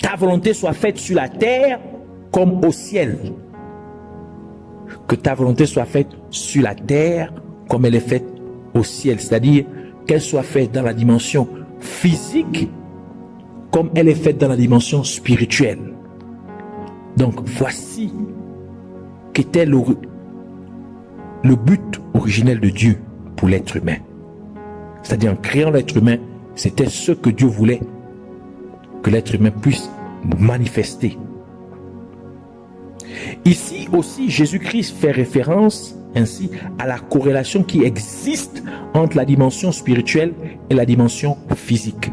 ta volonté soit faite sur la terre comme au ciel. Que ta volonté soit faite sur la terre comme elle est faite au ciel. C'est-à-dire qu'elle soit faite dans la dimension physique comme elle est faite dans la dimension spirituelle. Donc voici qu'était le but originel de Dieu pour l'être humain. C'est-à-dire en créant l'être humain, c'était ce que Dieu voulait que l'être humain puisse manifester. Ici aussi, Jésus-Christ fait référence ainsi à la corrélation qui existe entre la dimension spirituelle et la dimension physique.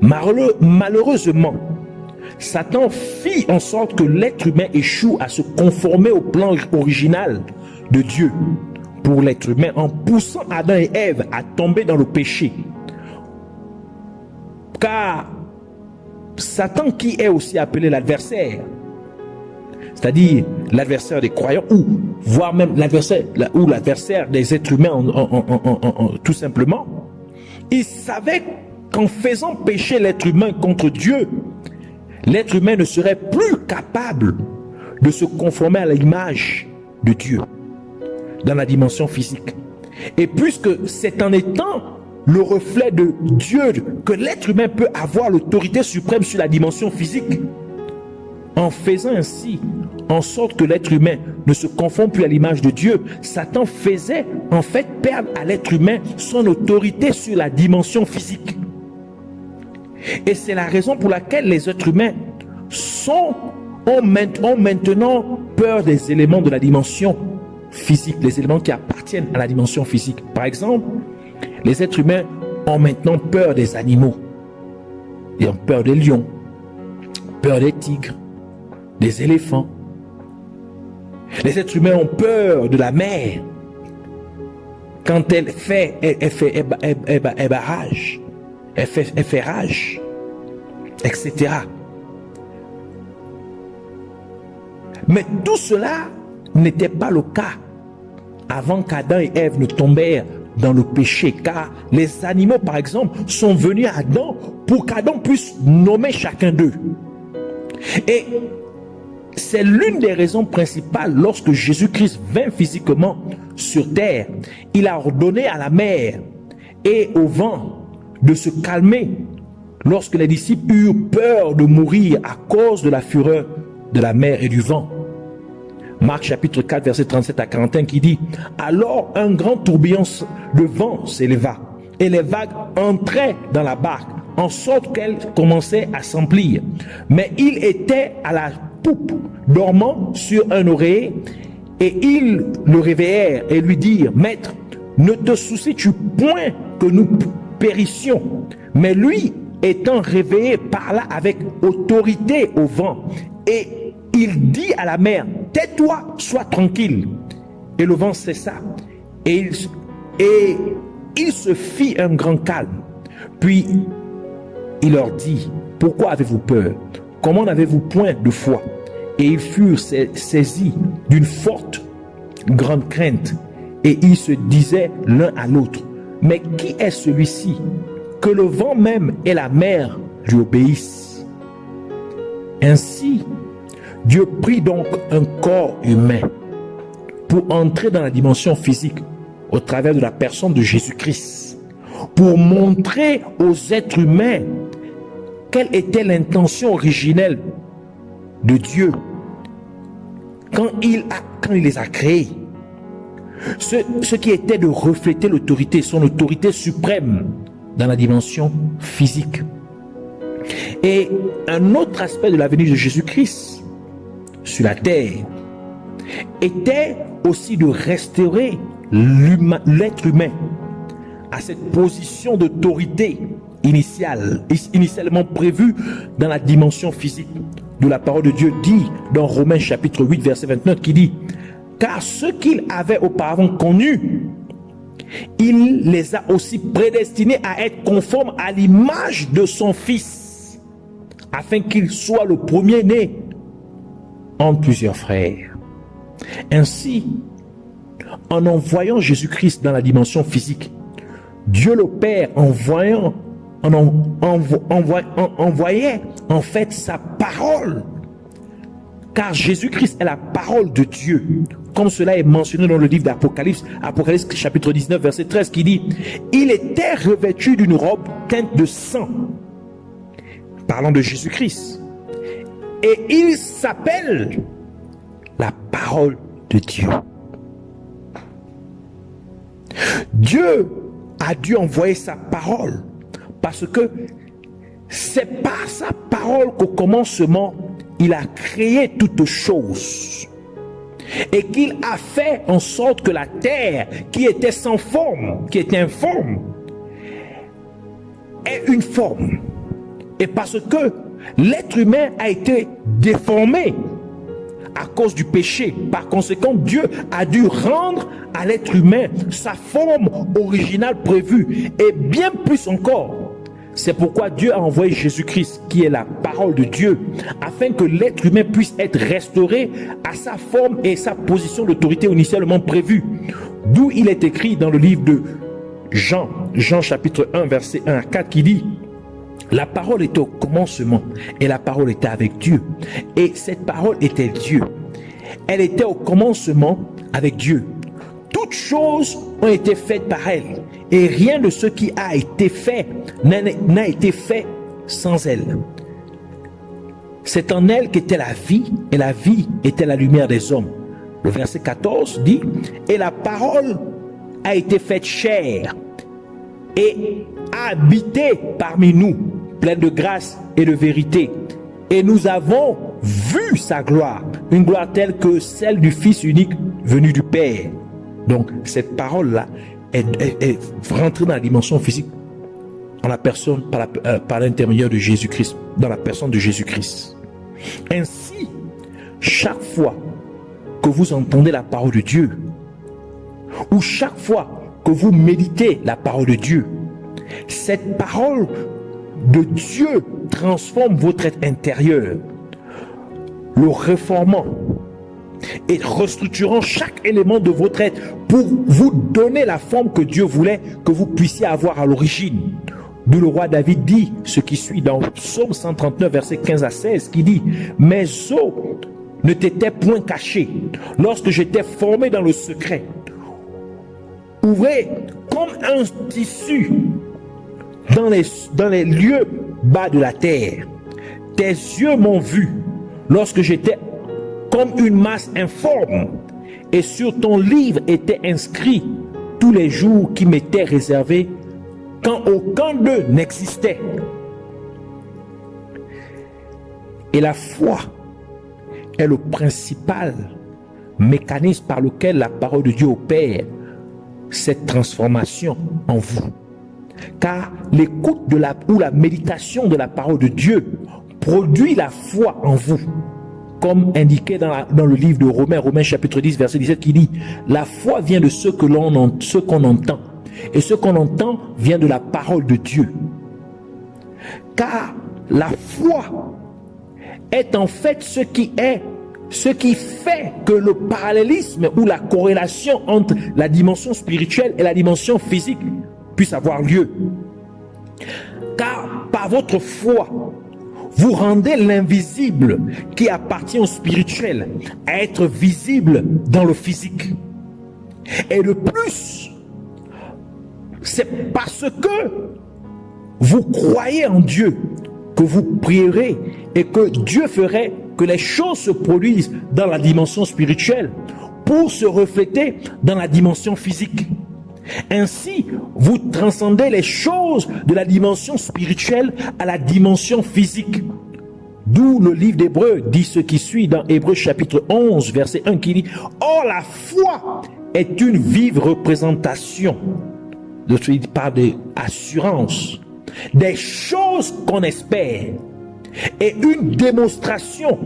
Malheureusement, Satan fit en sorte que l'être humain échoue à se conformer au plan original de Dieu pour l'être humain en poussant Adam et Ève à tomber dans le péché. Car Satan, qui est aussi appelé l'adversaire, c'est-à-dire l'adversaire des croyants, ou voire même l'adversaire des êtres humains tout simplement, il savait qu'en faisant pécher l'être humain contre Dieu, l'être humain ne serait plus capable de se conformer à l'image de Dieu dans la dimension physique. Et puisque c'est en étant le reflet de Dieu que l'être humain peut avoir l'autorité suprême sur la dimension physique, en faisant ainsi en sorte que l'être humain ne se conforme plus à l'image de Dieu, Satan faisait en fait perdre à l'être humain son autorité sur la dimension physique. Et c'est la raison pour laquelle les êtres humains ont maintenant peur des éléments de la dimension physique, les éléments qui appartiennent à la dimension physique. Par exemple, les êtres humains ont maintenant peur des animaux. Ils ont peur des lions, peur des tigres, des éléphants. Les êtres humains ont peur de la mer. Quand elle fait barrage, elle fait rage, etc. Mais tout cela n'était pas le cas avant qu'Adam et Ève ne tombèrent dans le péché, car les animaux, par exemple, sont venus à Adam pour qu'Adam puisse nommer chacun d'eux. Et c'est l'une des raisons principales lorsque Jésus-Christ vint physiquement sur terre. Il a ordonné à la mer et au vent de se calmer lorsque les disciples eurent peur de mourir à cause de la fureur de la mer et du vent. Marc chapitre 4 verset 37 à 41 qui dit: alors un grand tourbillon de vent s'éleva et les vagues entraient dans la barque en sorte qu'elle commençait à s'emplir. Mais il était à la poupe, dormant sur un oreiller, et ils le réveillèrent et lui dirent: maître, ne te soucies-tu point que nous périssions? Mais lui, étant réveillé, parla avec autorité au vent, et il dit à la mer: tais-toi, sois tranquille. Et le vent cessa, et il se fit un grand calme. Puis il leur dit: pourquoi avez-vous peur? Comment n'avez-vous point de foi? Et ils furent saisis d'une forte, grande crainte, et ils se disaient l'un à l'autre: mais qui est celui-ci que le vent même et la mer lui obéissent? Ainsi, Dieu prit donc un corps humain pour entrer dans la dimension physique au travers de la personne de Jésus-Christ, pour montrer aux êtres humains quelle était l'intention originelle de Dieu quand il les a créés. Ce qui était de refléter l'autorité, son autorité suprême dans la dimension physique. Et un autre aspect de la venue de Jésus-Christ sur la terre était aussi de restaurer l'être humain à cette position d'autorité initialement prévue dans la dimension physique, de la parole de Dieu dit dans Romains chapitre 8 verset 29 qui dit: car ceux qu'il avait auparavant connus, il les a aussi prédestinés à être conformes à l'image de son Fils, afin qu'il soit le premier-né entre plusieurs frères. Ainsi, en envoyant Jésus-Christ dans la dimension physique, Dieu le Père, en voyant envoyait en fait sa parole. Car Jésus-Christ est la parole de Dieu. Comme cela est mentionné dans le livre d'Apocalypse, Apocalypse chapitre 19, verset 13, qui dit « Il était revêtu d'une robe teinte de sang. » Parlant de Jésus-Christ. Et il s'appelle la parole de Dieu. Dieu a dû envoyer sa parole parce que c'est par sa parole qu'au commencement, il a créé toutes choses et qu'il a fait en sorte que la terre qui était sans forme, qui était informe, ait une forme. Et parce que l'être humain a été déformé à cause du péché, par conséquent, Dieu a dû rendre à l'être humain sa forme originale prévue et bien plus encore. C'est pourquoi Dieu a envoyé Jésus-Christ, qui est la parole de Dieu, afin que l'être humain puisse être restauré à sa forme et sa position d'autorité initialement prévue. D'où il est écrit dans le livre de Jean chapitre 1, verset 1 à 4, qui dit « La parole était au commencement et la parole était avec Dieu. Et cette parole était Dieu. Elle était au commencement avec Dieu. Toutes choses ont été faites par elle. Et rien de ce qui a été fait n'a été fait sans elle. C'est en elle qu'était la vie, et la vie était la lumière des hommes. » Le verset 14 dit « Et la parole a été faite chair et a habité parmi nous, pleine de grâce et de vérité. Et nous avons vu sa gloire, une gloire telle que celle du Fils unique venu du Père. » Donc, cette parole-là est rentrée dans la dimension physique en la personne, par l'intermédiaire de Jésus-Christ, dans la personne de Jésus-Christ. Ainsi, chaque fois que vous entendez la parole de Dieu, ou chaque fois que vous méditez la parole de Dieu, cette parole de Dieu transforme votre être intérieur, le réformant et restructurant chaque élément de votre être pour vous donner la forme que Dieu voulait que vous puissiez avoir à l'origine. D'où le roi David dit ce qui suit dans Psaume 139, versets 15 à 16, qui dit « Mes os ne t'étaient point cachés lorsque j'étais formé dans le secret. Ouvrez comme un tissu dans les lieux bas de la terre. Tes yeux m'ont vu lorsque j'étais comme une masse informe, et sur ton livre étaient inscrits tous les jours qui m'étaient réservés quand aucun d'eux n'existait. » Et la foi est le principal mécanisme par lequel la parole de Dieu opère cette transformation en vous. Car l'écoute ou la méditation de la parole de Dieu produit la foi en vous. Comme indiqué dans le livre de Romains chapitre 10, verset 17, qui dit « La foi vient de ce qu'on entend, et ce qu'on entend vient de la parole de Dieu. » Car la foi est en fait ce qui fait que le parallélisme ou la corrélation entre la dimension spirituelle et la dimension physique puisse avoir lieu. Car par votre foi, vous rendez l'invisible qui appartient au spirituel à être visible dans le physique. Et de plus, c'est parce que vous croyez en Dieu que vous prierez et que Dieu ferait que les choses se produisent dans la dimension spirituelle pour se refléter dans la dimension physique. Ainsi, vous transcendez les choses de la dimension spirituelle à la dimension physique. D'où le livre d'Hébreux dit ce qui suit dans Hébreux chapitre 11, verset 1 qui dit « Or la foi est une vive représentation » de ce qui parle d'assurance, des choses qu'on espère et une démonstration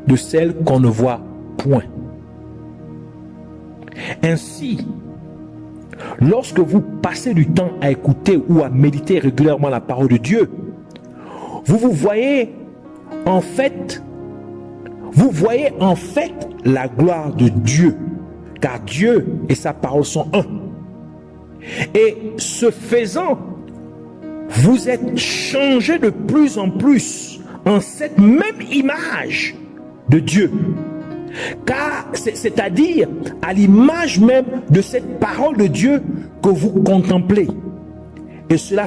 de celles qu'on ne voit point. Ainsi, lorsque vous passez du temps à écouter ou à méditer régulièrement la parole de Dieu, vous voyez en fait la gloire de Dieu, car Dieu et sa parole sont un. Et ce faisant, vous êtes changés de plus en plus en cette même image de Dieu. Car c'est-à-dire à l'image même de cette parole de Dieu que vous contemplez. Et cela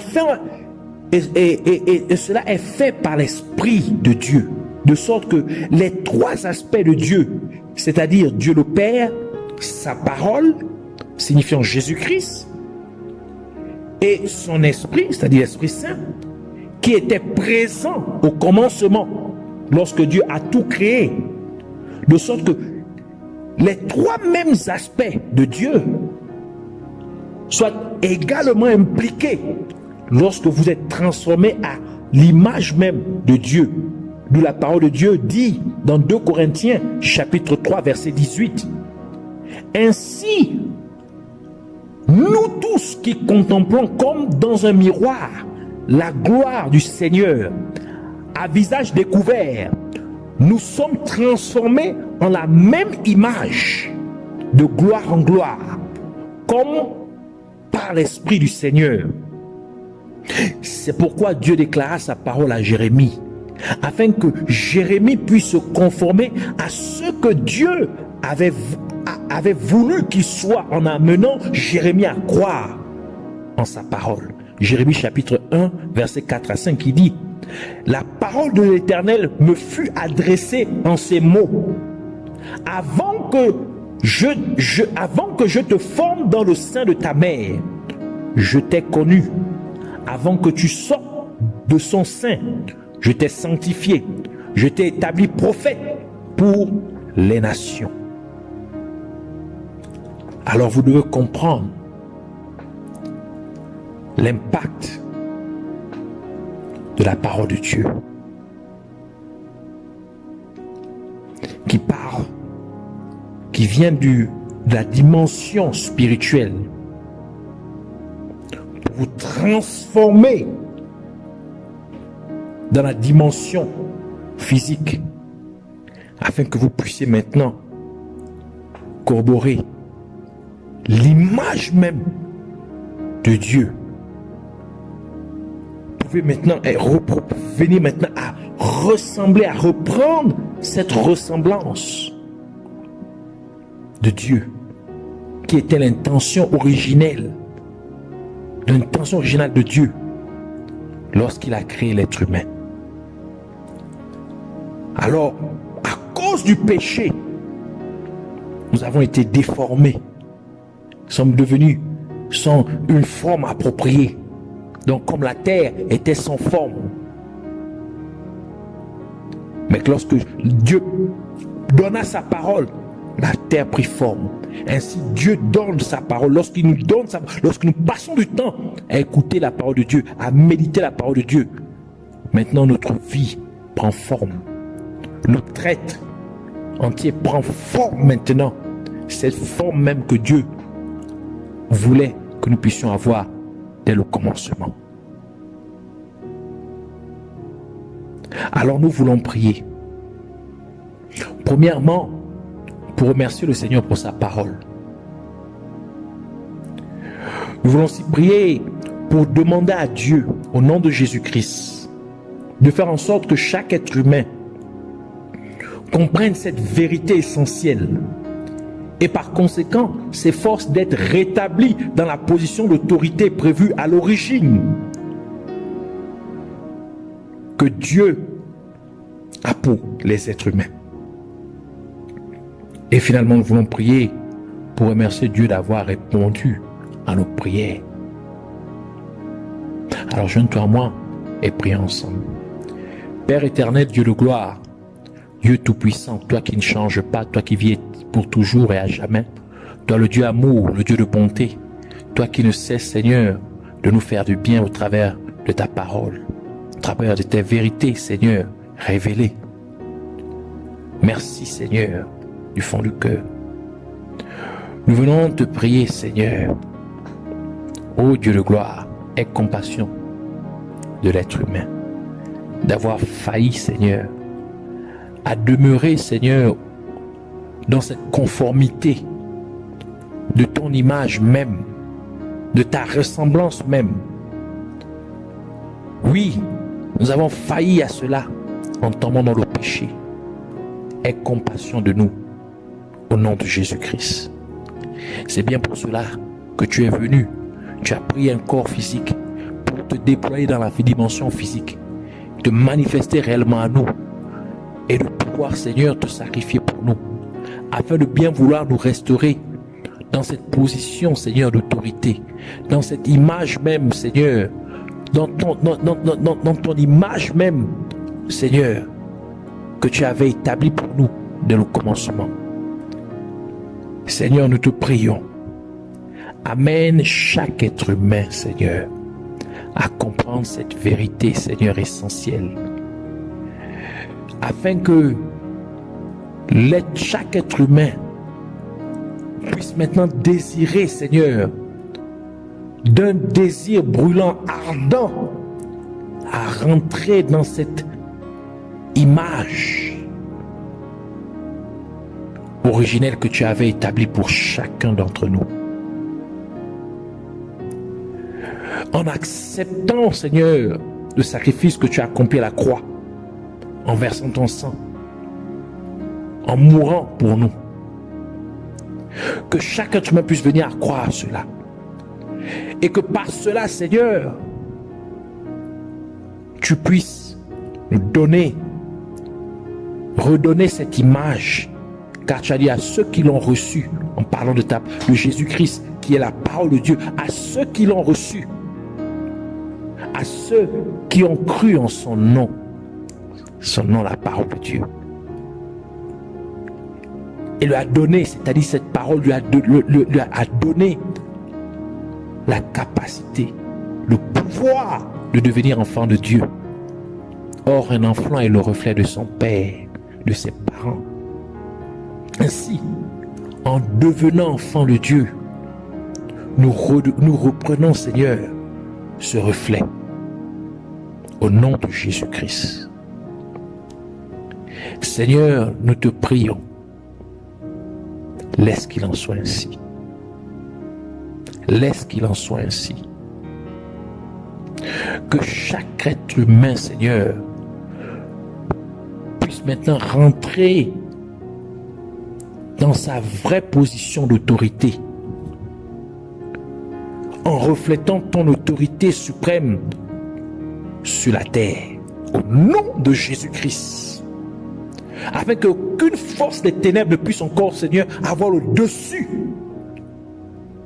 est fait par l'Esprit de Dieu. De sorte que les trois aspects de Dieu, c'est-à-dire Dieu le Père, sa parole, signifiant Jésus-Christ, et son esprit, c'est-à-dire l'Esprit Saint, qui était présent au commencement, lorsque Dieu a tout créé, de sorte que les trois mêmes aspects de Dieu soient également impliqués lorsque vous êtes transformés à l'image même de Dieu. D'où la parole de Dieu dit dans 2 Corinthiens chapitre 3 verset 18. Ainsi, nous tous qui contemplons comme dans un miroir la gloire du Seigneur à visage découvert, nous sommes transformés en la même image de gloire en gloire, comme par l'Esprit du Seigneur. C'est pourquoi Dieu déclara sa parole à Jérémie, afin que Jérémie puisse se conformer à ce que Dieu avait voulu qu'il soit, en amenant Jérémie à croire en sa parole. Jérémie chapitre 1 verset 4 à 5 qui dit: la parole de l'Éternel me fut adressée en ces mots: avant que je te forme dans le sein de ta mère, je t'ai connu. Avant que tu sortes de son sein, je t'ai sanctifié. Je t'ai établi prophète pour les nations. Alors vous devez comprendre l'impact de la parole de Dieu qui parle, qui vient de la dimension spirituelle pour vous transformer dans la dimension physique afin que vous puissiez maintenant corroborer l'image même de Dieu. Vous pouvez maintenant venir maintenant à ressembler, à reprendre cette ressemblance de Dieu qui était l'intention originelle de Dieu lorsqu'il a créé l'être humain. Alors, à cause du péché, nous avons été déformés, sommes devenus sans une forme appropriée. Donc, comme la terre était sans forme. Mais lorsque Dieu donna sa parole, la terre prit forme. Ainsi, Dieu donne sa parole. Lorsque nous passons du temps à écouter la parole de Dieu, à méditer la parole de Dieu, maintenant notre vie prend forme. Notre être entier prend forme maintenant. Cette forme même que Dieu voulait que nous puissions avoir dès le commencement. Alors nous voulons prier. Premièrement, pour remercier le Seigneur pour sa parole. Nous voulons aussi prier pour demander à Dieu, au nom de Jésus-Christ, de faire en sorte que chaque être humain comprenne cette vérité essentielle et par conséquent s'efforce d'être rétabli dans la position d'autorité prévue à l'origine que Dieu a pour les êtres humains. Et finalement, nous voulons prier pour remercier Dieu d'avoir répondu à nos prières. Alors joins-toi à moi et prions ensemble. Père éternel, Dieu de gloire, Dieu tout-puissant, toi qui ne changes pas, toi qui vis pour toujours et à jamais, toi le Dieu amour, le Dieu de bonté, toi qui ne cesses, Seigneur, de nous faire du bien au travers de ta parole, au travers de tes vérités, Seigneur, révélées. Merci, Seigneur, du fond du cœur. Nous venons te prier, Seigneur. Ô Dieu de gloire, aie compassion de l'être humain, d'avoir failli, Seigneur, à demeurer, Seigneur, dans cette conformité de ton image même, de ta ressemblance même, Oui, nous avons failli à cela en tombant dans le péché. Aie compassion de nous au nom de Jésus-Christ. C'est bien pour cela que tu es venu. Tu as pris un corps physique pour te déployer dans la dimension physique, te manifester réellement à nous et de pouvoir, Seigneur, te sacrifier pour nous, afin de bien vouloir nous restaurer dans cette position, Seigneur, d'autorité, dans cette image même, Seigneur, dans ton image même, Seigneur, que tu avais établie pour nous dès le commencement. Seigneur, nous te prions. Amène chaque être humain, Seigneur, à comprendre cette vérité, Seigneur, essentielle, afin que chaque être humain puisse maintenant désirer, Seigneur, d'un désir brûlant, ardent, à rentrer dans cette image originelle que tu avais établie pour chacun d'entre nous. En acceptant, Seigneur, le sacrifice que tu as accompli à la croix, en versant ton sang, en mourant pour nous, que chaque être humain puisse venir à croire à cela, et que par cela, Seigneur, tu puisses nous redonner cette image, car tu as dit à ceux qui l'ont reçu, en parlant de Jésus-Christ, qui est la parole de Dieu, à ceux qui l'ont reçu, à ceux qui ont cru en son nom, la parole de Dieu. Et lui a donné, c'est-à-dire cette parole lui a donné la capacité, le pouvoir de devenir enfant de Dieu. Or, un enfant est le reflet de son père, de ses parents. Ainsi, en devenant enfant de Dieu, nous reprenons, Seigneur, ce reflet au nom de Jésus-Christ. Seigneur, nous te prions, laisse qu'il en soit ainsi. Laisse qu'il en soit ainsi. Que chaque être humain, Seigneur, puisse maintenant rentrer dans sa vraie position d'autorité, en reflétant ton autorité suprême sur la terre, au nom de Jésus-Christ, afin qu'aucune force des ténèbres ne puisse encore, Seigneur, avoir le dessus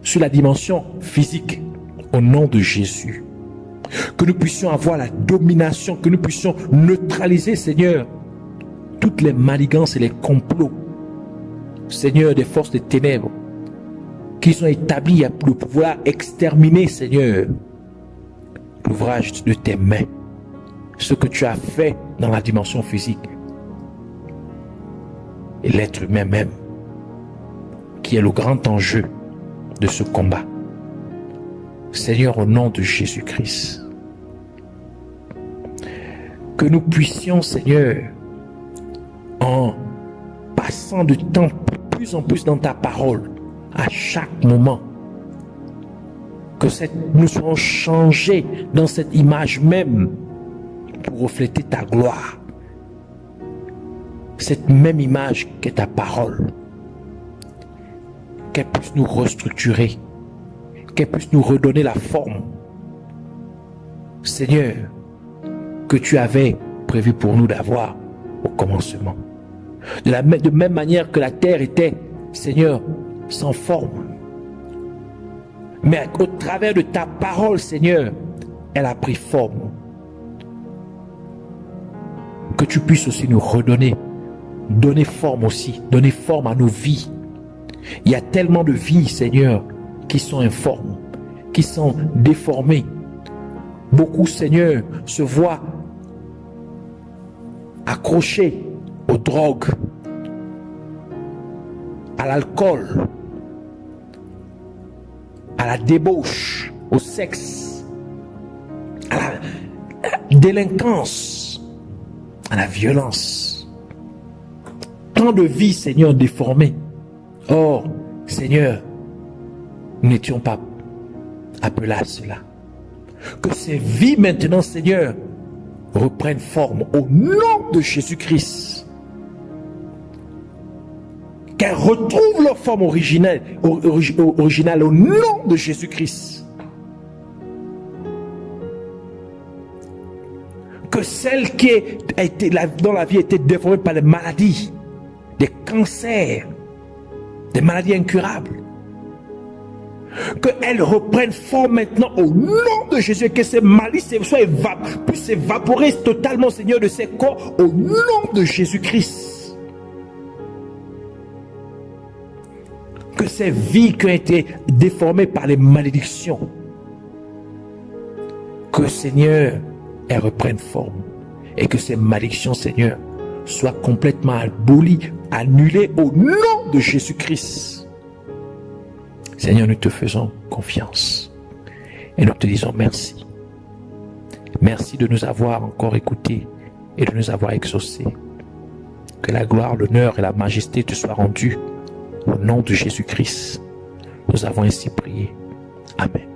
sur la dimension physique, au nom de Jésus. Que nous puissions avoir la domination, que nous puissions neutraliser, Seigneur, toutes les manigances et les complots, Seigneur, des forces des ténèbres, qui sont établis pour pouvoir exterminer, Seigneur, l'ouvrage de tes mains, ce que tu as fait dans la dimension physique, et l'être humain même, qui est le grand enjeu de ce combat. Seigneur, au nom de Jésus-Christ, que nous puissions, Seigneur, en passant du temps plus en plus dans ta parole, à chaque moment, que nous serons changés dans cette image même pour refléter ta gloire. Cette même image qu'est ta parole, qu'elle puisse nous restructurer, qu'elle puisse nous redonner la forme, Seigneur, que tu avais prévu pour nous d'avoir au commencement. De même manière que la terre était, Seigneur, sans forme. Mais au travers de ta parole, Seigneur, elle a pris forme. Que tu puisses aussi nous redonner, donner forme aussi, donner forme à nos vies. Il y a tellement de vies, Seigneur, qui sont informes, qui sont déformées. Beaucoup, Seigneur, se voient accrochés aux drogues, à l'alcool, à la débauche, au sexe, à la délinquance, à la violence. Tant de vies, Seigneur, déformées. Or, Seigneur, nous n'étions pas appelés à cela. Que ces vies maintenant, Seigneur, reprennent forme au nom de Jésus-Christ. Qu'elles retrouvent leur forme originale au nom de Jésus-Christ. Que celle dont la vie a été déformée par les maladies, des cancers, des maladies incurables, qu'elles reprennent forme maintenant au nom de Jésus, que ces maladies puissent s'évaporer totalement, Seigneur, de ces corps au nom de Jésus-Christ. Que ces vies qui ont été déformées par les malédictions, que, Seigneur, elles reprennent forme et que ces malédictions, Seigneur, soient complètement abolies, annulées au nom de Jésus-Christ. Seigneur, nous te faisons confiance et nous te disons merci. Merci de nous avoir encore écoutés et de nous avoir exaucés. Que la gloire, l'honneur et la majesté te soient rendus au nom de Jésus-Christ. Nous avons ainsi prié. Amen.